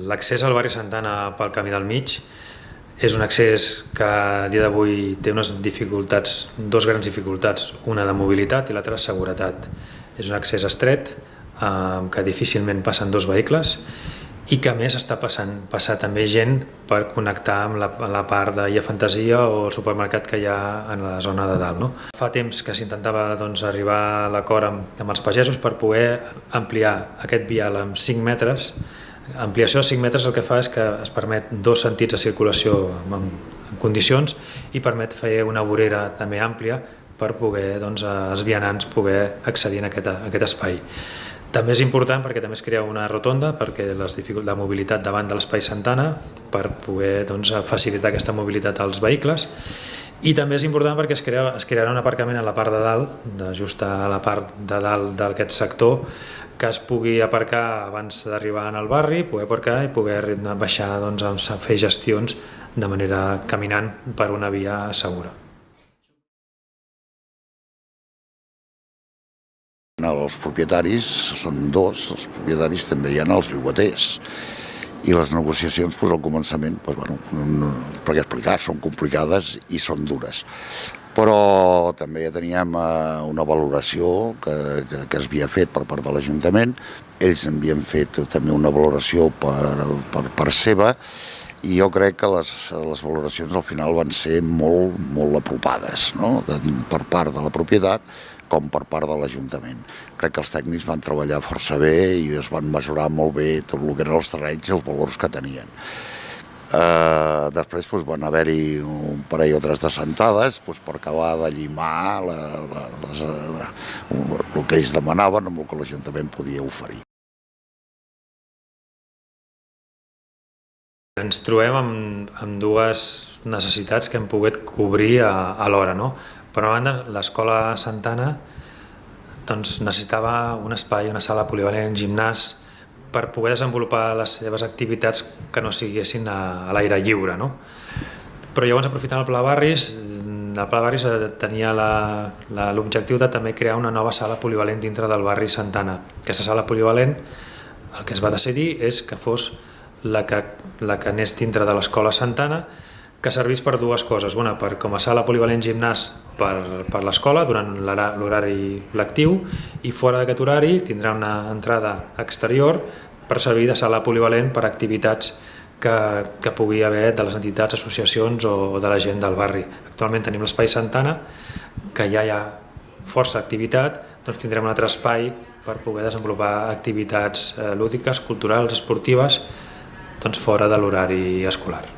L'accés al barri Santana pel Camí del Mig és un accés que a dia d'avui té unes dificultats, dues grans dificultats, una de mobilitat i l'altra de seguretat. És un accés estret, que difícilment passen dos vehicles i que a més està passar també gent per connectar amb la part d'Illa Fantasia o el supermercat que hi ha en la zona de dalt. No? Fa temps que s'intentava arribar a l'acord amb els pagesos per poder ampliar aquest vial amb 5 metres. Ampliació de 5 metres el que fa és que es permet dos sentits de circulació en condicions i permet fer una vorera també àmplia per poder els vianants poder accedir a aquest espai. També és important perquè també es crea una rotonda perquè la mobilitat davant de l'Espai Santana per poder facilitar aquesta mobilitat als vehicles, i també és important perquè es crearà un aparcament a la part de dalt, just a la part de dalt d'aquest sector, que es pugui aparcar abans d'arribar al barri, poder aparcar i poder baixar a fer gestions de manera caminant per una via segura. Els propietaris són dos, els propietaris també hi ha els llogaters i les negociacions al començament, per què explicar, són complicades i són dures. Però també ja teníem una valoració que es havia fet per part de l'Ajuntament, ells havien fet també una valoració per seva, i jo crec que les valoracions al final van ser molt apropades, no? Per part de la propietat com per part de l'Ajuntament. Crec que els tècnics van treballar força bé i es van mesurar molt bé tot el que eren els terrenys i els valors que tenien. Després van haver-hi un parell o tres de sentades per acabar de llimar el que ells demanaven amb el que l'Ajuntament podia oferir. Ens trobem amb dues necessitats que hem pogut cobrir alhora. Per una banda, l'Escola Santana necessitava un espai, una sala polivalent, gimnàs, per poder desenvolupar les seves activitats que no siguessin a l'aire lliure. Però llavors, aprofitant el Pla Barris tenia l'objectiu de també crear una nova sala polivalent dintre del barri Santana. Aquesta sala polivalent, el que es va decidir és que fos la que anés dintre de l'Escola Santana, que servís per dues coses. Una, com a sala polivalent gimnàs per l'escola durant l'horari lectiu, i fora d'aquest horari tindrà una entrada exterior per servir de sala polivalent per activitats que pugui haver de les entitats, associacions o de la gent del barri. Actualment tenim l'Espai Santana, que ja hi ha força activitat, tindrem un altre espai per poder desenvolupar activitats lúdiques, culturals, esportives, fora de l'horari escolar.